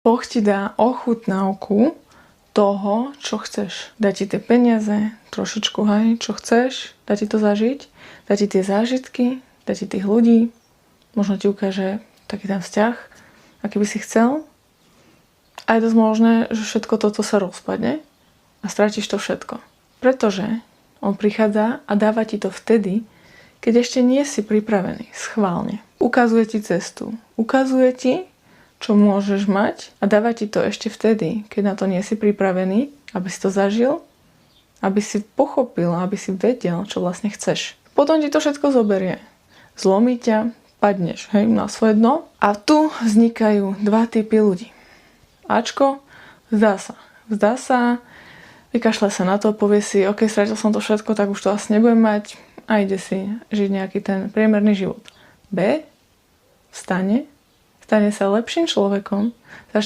Boh ti dá ochutnávku toho, čo chceš. Dá ti tie peniaze, trošičku, hej, čo chceš, dá ti to zažiť, dá ti tie zážitky, dá ti tých ľudí, možno ti ukáže taký ten vzťah, aký by si chcel. A je dosť možné, že všetko toto sa rozpadne a stratíš to všetko. Pretože on prichádza a dáva ti to vtedy, keď ešte nie si pripravený, schválne. Ukazuje ti cestu, ukazuje ti, čo môžeš mať a dáva ti to ešte vtedy, keď na to nie si pripravený, aby si to zažil, aby si pochopil, aby si vedel, čo vlastne chceš. Potom ti to všetko zoberie. Zlomí ťa, padneš, hej, na svoje dno. A tu vznikajú dva typy ľudí. Ačko, zdá sa, vykašľa sa na to, povie si, ok, stratil som to všetko, tak už to asi nebudem mať a ide si žiť nejaký ten priemerný život. B, stane sa lepším človekom,